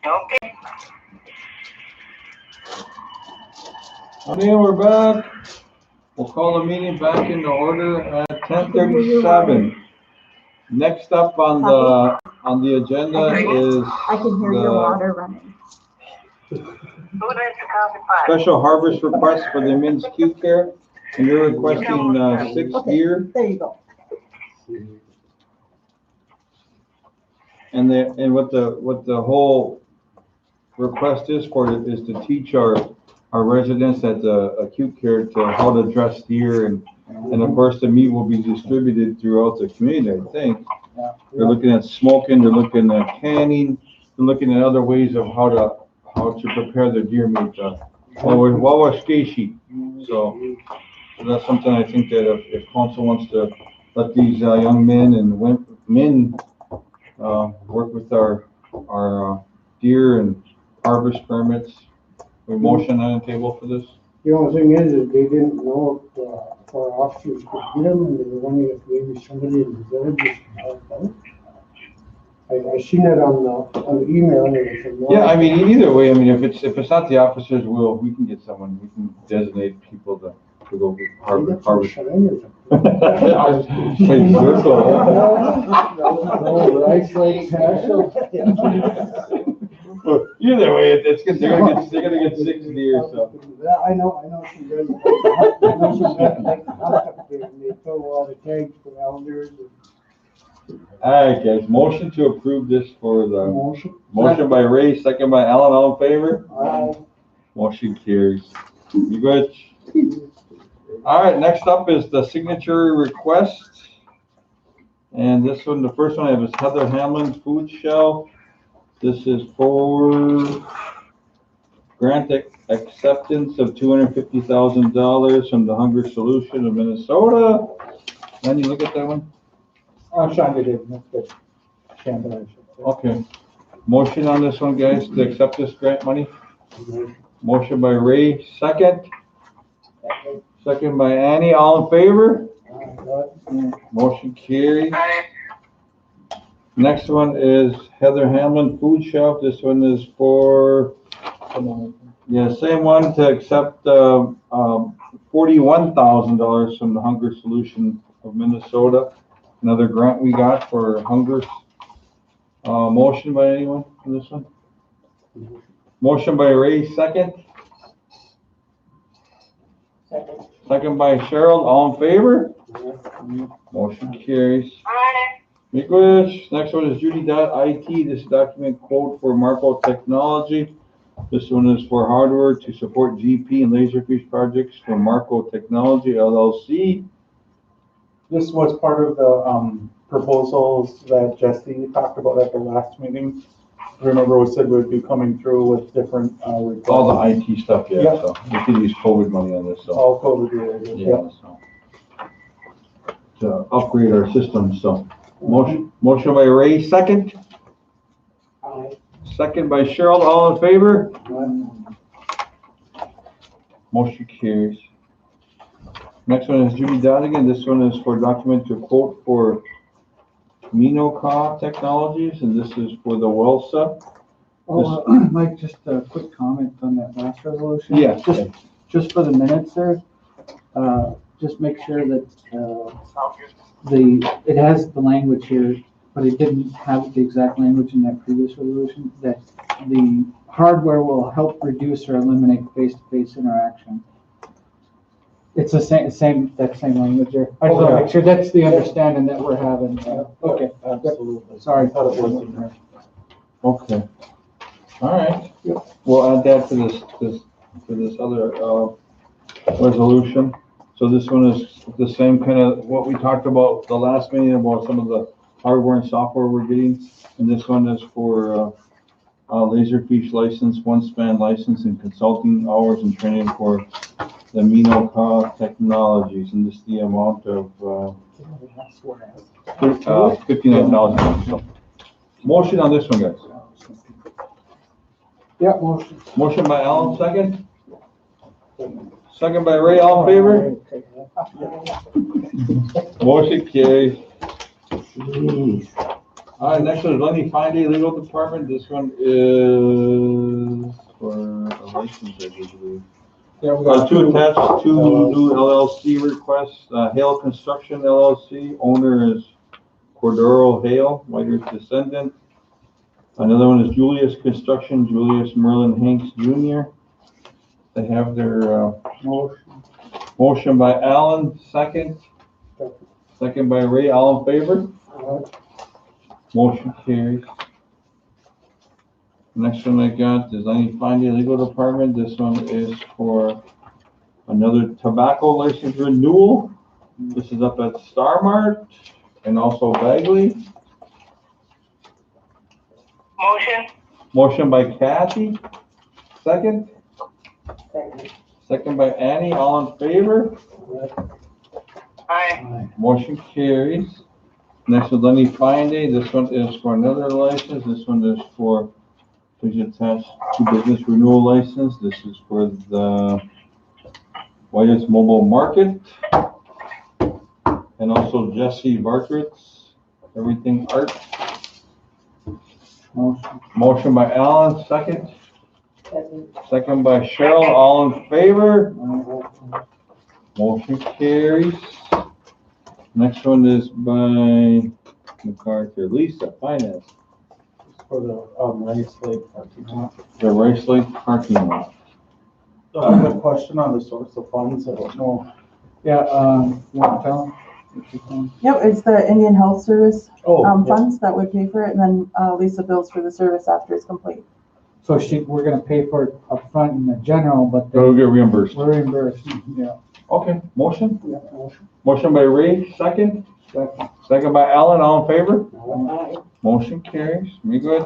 Okay. Okay, we're back. We'll call the meeting back into order at 10:37. Next up on the agenda is I can hear your water running. Special harvest request for the men's Q care, and you're requesting 6 deer. There you go. And what the whole request is for it is to teach our residents at the acute care to how to dress deer, and of course the meat will be distributed throughout the community. I think they're looking at smoking, they're looking at canning, they're looking at other ways of how to prepare the deer meat. So that's something I think that if council wants to let these young men and men work with our deer and harvest permits. We motion on the table for this. The only thing is that they didn't know if our officers could get them, and they were wondering if maybe somebody in the village could help them. I seen it on the email. And it said, Yeah, I mean, either way, I mean, if it's not the officers, we can get someone, we can designate people to go harvest. Either way, they're gonna get 6 deer, so. I know some guys. I know some guys like to hunt up there, and they throw all the tags for elders. All right, guys, motion to approve this for the Motion by Ray, second by Alan, all in favor? Aye. Motion carries. You good? All right, next up is the signature request. And this one, the first one I have is Heather Hamlin Food Shelf. This is for grant acceptance of $250,000 from the Hunger Solution of Minnesota. Can you look at that one? Shonda did, that's good. Shonda, I should say. Okay. Motion on this one, guys, to accept this grant money. Motion by Ray, second. Second by Annie, all in favor? Motion carries. Next one is Heather Hamlin Food Shelf. This one is for, same one, to accept $41,000 from the Hunger Solution of Minnesota. Another grant we got for hunger. Motion by anyone on this one? Motion by Ray, second. Second by Cheryl, all in favor? Motion carries. English. Next one is Judy.IT. This document quote for Marco Technology. This one is for hardware to support GP and Laserfish projects for Marco Technology LLC. This was part of the proposals that Jesse talked about at the last meeting. Remember, we said we'd be coming through with different requests. All the IT stuff, yeah. Yep. So we could use COVID money on this. So. All COVID related. Yeah. So. To upgrade our system. So motion by Ray, second. Aye. Second by Cheryl, all in favor? Motion carries. Next one is Judy Dodigan. This one is for document to quote for Minoca Technologies, and this is for the WELSA. Mike, just a quick comment on that last resolution. Yes. Just for the minutes there, just make sure that it has the language here, but it didn't have the exact language in that previous resolution, that the hardware will help reduce or eliminate face-to-face interaction. It's the same language there. I just want to make sure that's the understanding that we're having. Okay. Absolutely. Sorry. I thought it was in there. Okay. All right. We'll add that to this other resolution. So this one is the same kind of what we talked about the last meeting about some of the hardware and software we're getting. And this one is for Laserfish license, one-span license, and consulting hours and training for the Minoca Technologies. And this is the amount of $59,000. So, motion on this one, guys. Yeah, motion. Motion by Alan, second. Second by Ray, all in favor? Motion carries. All right, next one is Lundy Fine Legal Department. This one is for a license, I believe. Yeah, we got Two attached, two LLC. new LLC requests. Hale Construction LLC, owner is Cordero Hale, Whiter's descendant. Another one is Julius Construction, Julius Merlin Hanks Jr. They have their motion by Alan, second. Second by Ray, all in favor? Motion carries. Next one I got is Lundy Fine Legal Department. This one is for another tobacco license renewal. This is up at Star Mart and also Bagley. Motion. Motion by Kathy, second. Second by Annie, all in favor? Aye. Motion carries. Next is Lundy Fine Day. This one is for another license. This one is for, please attach to business renewal license. This is for the White's Mobile Market. And also Jesse Bartritz, Everything Art. Motion by Alan, second. Second by Cheryl, all in favor? Motion carries. Next one is by MacArthur, Lisa, Finance, For the, Rice Lake parking lot. the Rice Lake parking lot. So I have a question on the source of funds, I don't know. Yeah, you want to tell them? What you're saying? Yep, it's the Indian Health Service Oh, yeah. funds that would pay for it, and then Lisa bills for the service after it's complete. So we're gonna pay for it upfront in the general, but We'll get reimbursed. we're reimbursed, yeah. Okay, motion? Motion by Ray, second. Second by Alan, all in favor? Motion carries. Me good.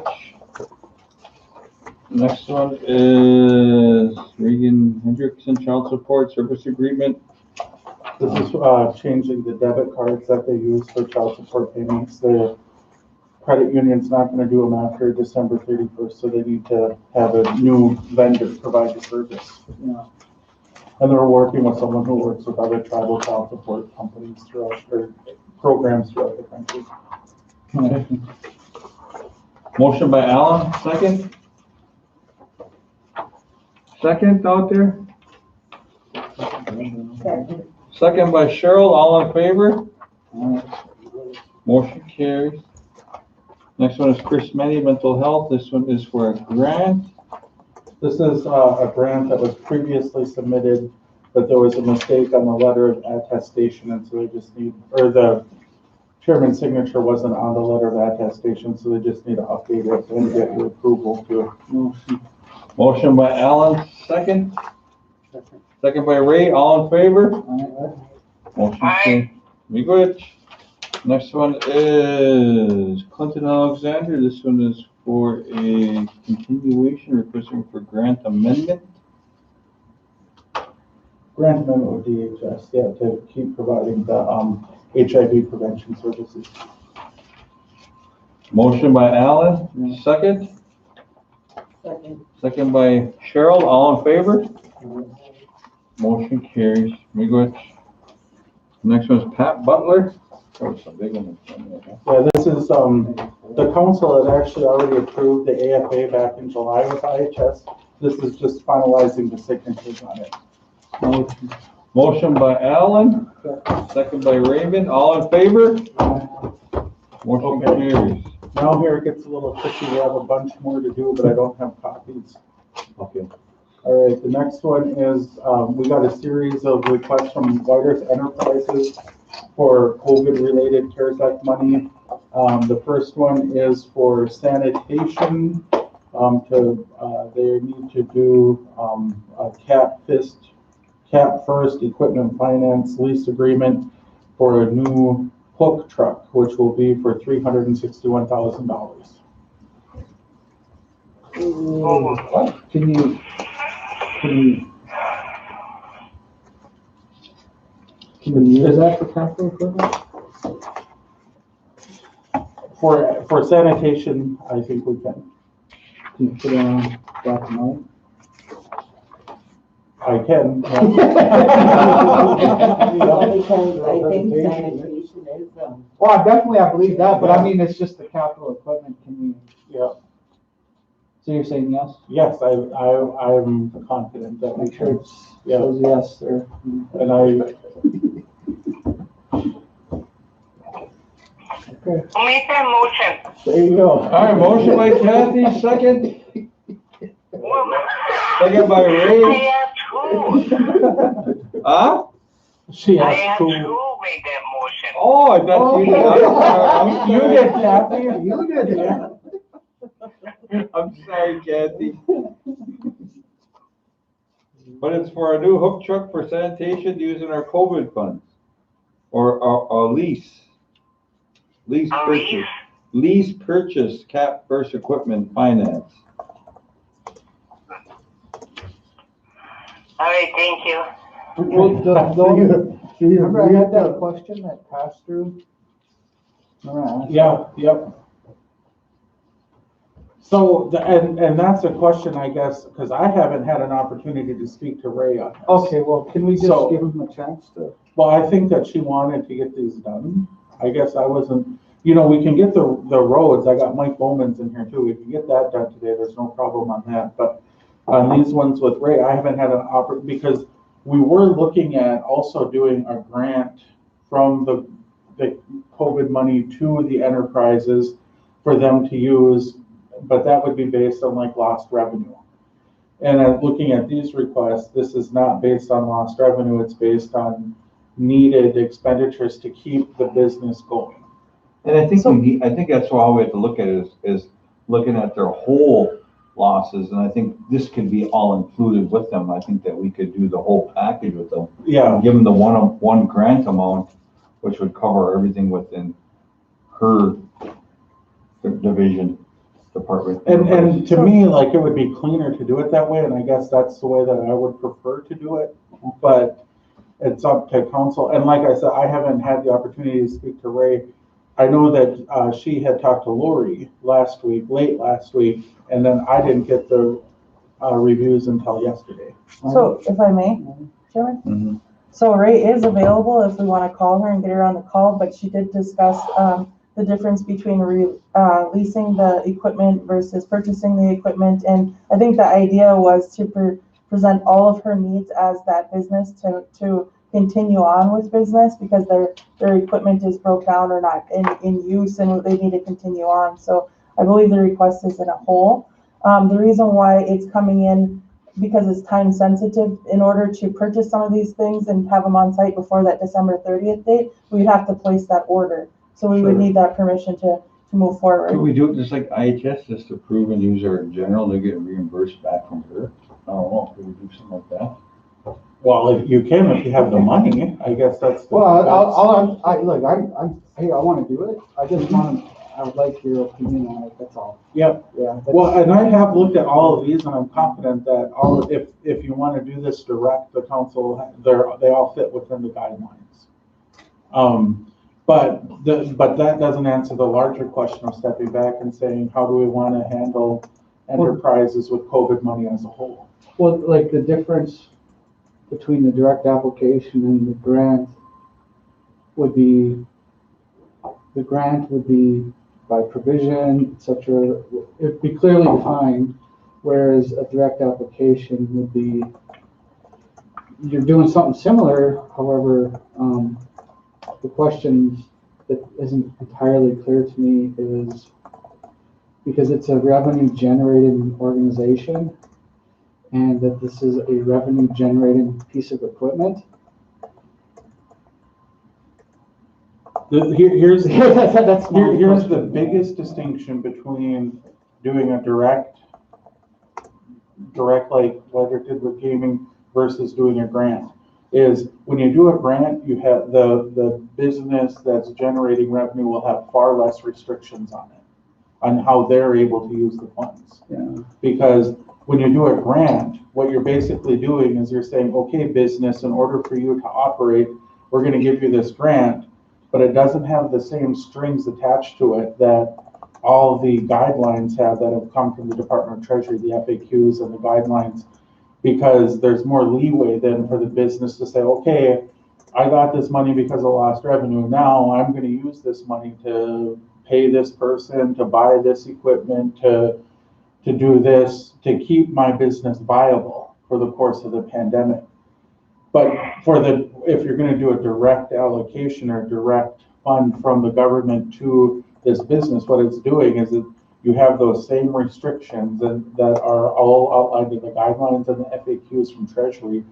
Next one is Reagan Hendrickson Child Support Service Agreement. This is, changing the debit cards that they use for child support payments. The credit union's not gonna do them after December 31st, so they need to have a new vendor provide the service. Yeah. And they're working with someone who works with other tribal child support companies throughout, or programs throughout the country. Motion by Alan, second. Second out there. Second by Cheryl, all in favor? Motion carries. Next one is Chris Manny, Mental Health. This one is for a grant. This is a grant that was previously submitted, but there was a mistake on the letter of attestation, and so they just need, or the chairman's signature wasn't on the letter of attestation, so they just need to update it and get your approval to. Motion by Alan, second. Second by Ray, all in favor? Motion carries. Be good. Next one is Clinton Alexander. This one is for a continuation, requesting for grant amendment. Grant amendment with DHS, yeah, to keep providing the HIV prevention services. Motion by Alan, second. Second by Cheryl, all in favor? Motion carries. Me good. Next one is Pat Butler. Oh, it's a big one. Yeah, this is, the council had actually already approved the AFA back in July with IHS. This is just finalizing the signatures on it. Motion by Alan, second by Raven, all in favor? Motion Okay. carries. Now here it gets a little tricky. We have a bunch more to do, but I don't have copies. Okay. All right, the next one is, we got a series of requests from White Enterprises for COVID-related CARES Act money. The first one is for sanitation, they need to do, a cap first equipment finance lease agreement for a new hook truck, which will be for $361,000. Can you use that for capital equipment? For sanitation, I think we can. Can you put it on black and white? I can. I think sanitation motion is, Well, definitely, I believe that, but I mean, it's just the capital equipment, can we, Yeah, so you're saying yes? yes, I'm confident that we Make sure should, it's, Yeah. says yes, or. and I, Okay, I'll make that motion. there you go. All right, motion by Kathy, second. Well, Second by I Ray. have two. Huh? She I has have two. to make that motion. Oh, I thought you did. I'm You sorry. did, Kathy. you did it. I'm sorry, Kathy. But it's for a new hook truck for sanitation using our COVID funds. Or a lease. Lease A purchase. lease? Lease purchase, cap first equipment finance. All right, thank you. Remember I had that question that passed through? Remember I asked Yeah, yep. So, and that's a question, I guess, because I haven't had an opportunity to speak to Ray on this. that? Okay, well, can we just So- give him a chance to? Well, I think that she wanted to get these done. I guess I wasn't, we can get the roads, I got Mike Bowman's in here too, we can get that done today, there's no problem on that, but on these ones with Ray, I haven't had an because we were looking at also doing a grant from the COVID money to the enterprises for them to use, but that would be based on like lost revenue. And looking at these requests, this is not based on lost revenue, it's based on needed expenditures to keep the business going. And I think I think that's how we have to look at it is looking at their whole losses. And I think this could be all included with them. I think that we could do the whole package with them. Yeah. Give them the one grant amount, which would cover everything within her division department. And to me, like, it would be cleaner to do it that way, and I guess that's the way that I would prefer to do it, but it's up to council. And like I said, I haven't had the opportunity to speak to Ray. I know that she had talked to Lori late last week, and then I didn't get the reviews until yesterday. So if I may, Chairman? Mhm. So Ray is available if we want to call her and get her on the call, but she did discuss the difference between leasing the equipment versus purchasing the equipment. And I think the idea was to present all of her needs as that business to continue on with business because their equipment is broke down or not in use and they need to continue on. So I believe the request is in a whole. The reason why it's coming in because it's time sensitive, in order to purchase some of these things and have them on site before that December 30th date, we'd have to place that order. So we would need that permission to move forward. Could we do it just like IHS, just approve and use her in general, they get reimbursed back from her? I don't know, could we do something like that? Well, if you can, if you have the money, I guess that's. Well, I want to do it, I would like your opinion on it, that's all. Yep. Yeah. Well, and I have looked at all of these, and I'm confident that if you want to do this direct, the council, they all fit within the guidelines. But that doesn't answer the larger question of stepping back and saying, how do we want to handle enterprises with COVID money as a whole? Well, like the difference between the direct application and the grant would be, the grant would be by provision, etc. It'd be clearly defined, whereas a direct application would be, you're doing something similar, however, the question that isn't entirely clear to me is, because it's a revenue generating organization, and that this is a revenue generating piece of equipment. Here's That's the biggest distinction between doing a direct like what it did with gaming versus doing a grant. Is when you do a grant, you have the business that's generating revenue will have far less restrictions on it, on how they're able to use the funds. Yeah. Because when you do a grant, what you're basically doing is you're saying, okay, business, in order for you to operate, we're going to give you this grant, but it doesn't have the same strings attached to it that all the guidelines have that have come from the Department of Treasury, the FAQs and the guidelines, because there's more leeway then for the business to say, okay, I got this money because of lost revenue. Now I'm gonna use this money to pay this person, to buy this equipment, to do this, to keep my business viable for the course of the pandemic. But if you're gonna do a direct allocation or direct fund from the government to this business, what it's doing is that you have those same restrictions that are all outlined in the guidelines and the FAQs from Treasury.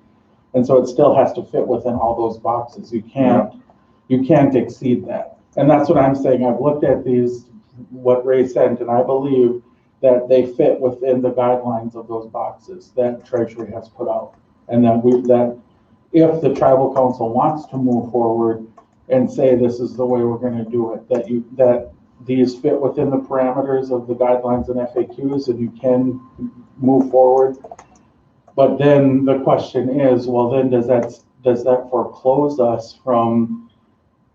And so it still has to fit within all those boxes. You can't exceed that. And that's what I'm saying. I've looked at these, what Ray sent, and I believe that they fit within the guidelines of those boxes that Treasury has put out. And that if the tribal council wants to move forward and say this is the way we're gonna do it, that these fit within the parameters of the guidelines and FAQs and you can move forward. But then the question is, well, then does that foreclose us from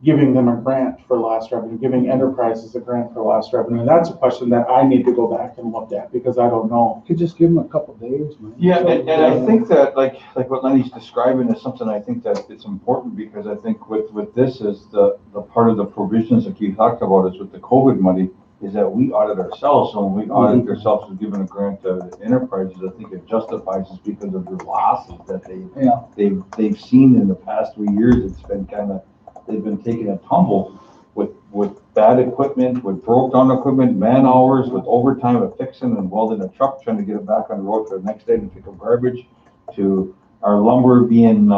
giving them a grant for lost revenue, giving enterprises a grant for lost revenue? And that's a question that I need to go back and look at because I don't know. Could just give them a couple days, man. Yeah, and I think that like what Lenny's describing is something I think that it's important because I think with this is the part of the provisions that you talked about is with the COVID money is that we audit ourselves. So when we audit ourselves and given a grant to enterprises, I think it justifies us because of the losses that they've seen in the past 3 years. It's been they've been taking a tumble with bad equipment, with broke down equipment, man hours, with overtime of fixing and welding a truck, trying to get it back on the road for the next day to pick up garbage, to our lumber being,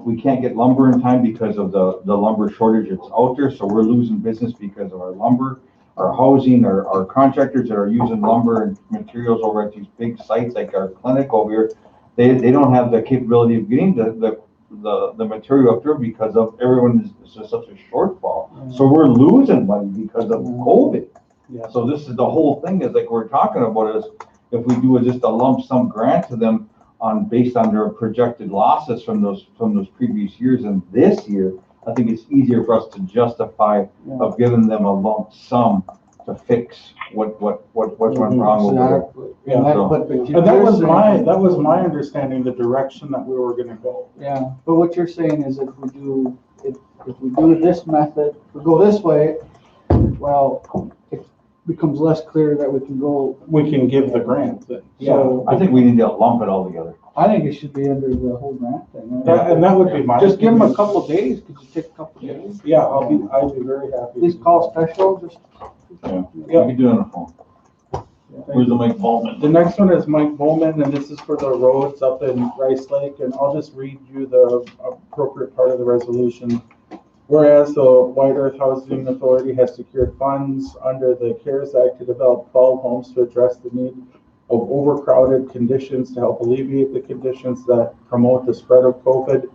we can't get lumber in time because of the lumber shortage that's out there. So we're losing business because of our lumber, our housing, our contractors that are using lumber and materials over at these big sites like our clinic over here. They don't have the capability of getting the material up there because of everyone is just such a shortfall. So we're losing money because of COVID. Yeah. So this is the whole thing is like we're talking about is if we do just a lump sum grant to them based on their projected losses from those previous years and this year, I think it's easier for us to justify of giving them a lump sum to fix what went wrong over there. Exactly. Yeah, And that was my understanding, the direction that we were gonna go. Yeah, but what you're saying is if we do this method, we go this way, well, it becomes less clear that we can give the grant then. So I think we need to lump it all together. I think it should be under the whole grant thing. And that would be my. Just give them a couple days. Could you take a couple days? Yeah, I'd be very happy. Please call special, just. Yeah, we can do it on the phone. Where's the Mike Bowman? The next one is Mike Bowman, and this is for the roads up in Rice Lake, and I'll just read you the appropriate part of the resolution. Whereas the White Earth Housing Authority has secured funds under the CARES Act to develop 12 homes to address the need of overcrowded conditions to help alleviate the conditions that promote the spread of COVID.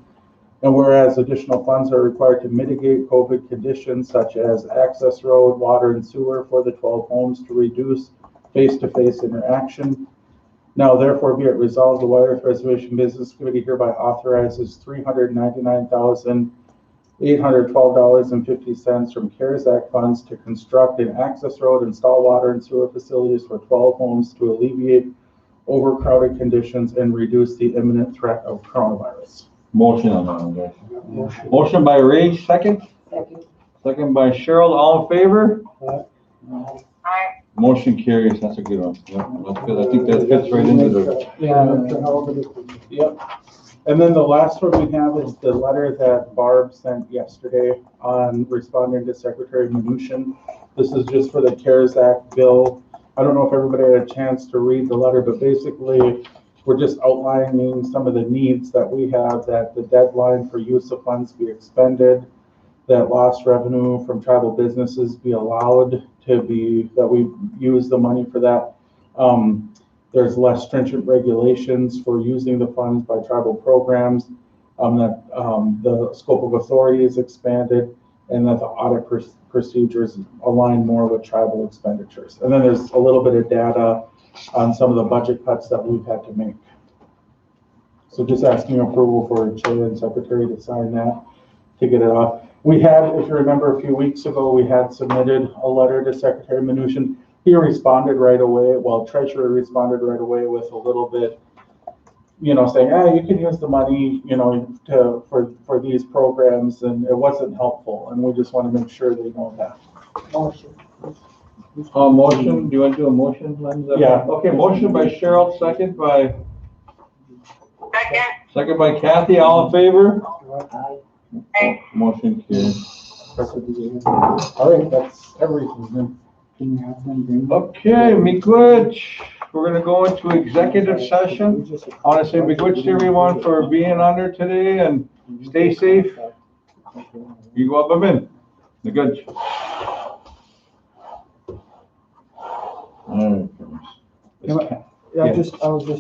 And whereas additional funds are required to mitigate COVID conditions such as access road, water and sewer for the 12 homes to reduce face-to-face interaction. Now therefore be it resolved, the White Earth Reservation Business Committee hereby authorizes $399,812.50 from CARES Act funds to construct an access road, install water and sewer facilities for 12 homes to alleviate overcrowded conditions and reduce the imminent threat of coronavirus. Motion on that one, guys. Motion by Ray, second. Second by Cheryl, all in favor? Motion carries, that's a good one. Yeah, that's good. I think that fits right into the. Yep. And then the last one we have is the letter that Barb sent yesterday on responding to Secretary Mnuchin. This is just for the CARES Act bill. I don't know if everybody had a chance to read the letter, but basically we're just outlining some of the needs that we have, that the deadline for use of funds be expended, that lost revenue from tribal businesses be allowed to be, that we use the money for that. There's less stringent regulations for using the funds by tribal programs, that the scope of authority is expanded, and that the audit procedures align more with tribal expenditures. And then there's a little bit of data on some of the budget cuts that we've had to make. So just asking approval for Chair and Secretary to sign that to get it off. We had, if you remember a few weeks ago, we had submitted a letter to Secretary Mnuchin. He responded right away, well, Treasurer responded right away with a little bit saying, you can use the money, for these programs, and it wasn't helpful, and we just want to make sure they know that. Motion. Motion, do you want to do a motion, Linda? Yeah. Okay, motion by Cheryl, second by Second. Kathy, all in favor? Aye. Motion carried. All right, that's everything then. Can you have them bring? Okay, Miigwech, we're gonna go into executive session. I wanna say Miigwech to everyone for being on there today, and stay safe. You go up a minute. Miigwech. All right. I was just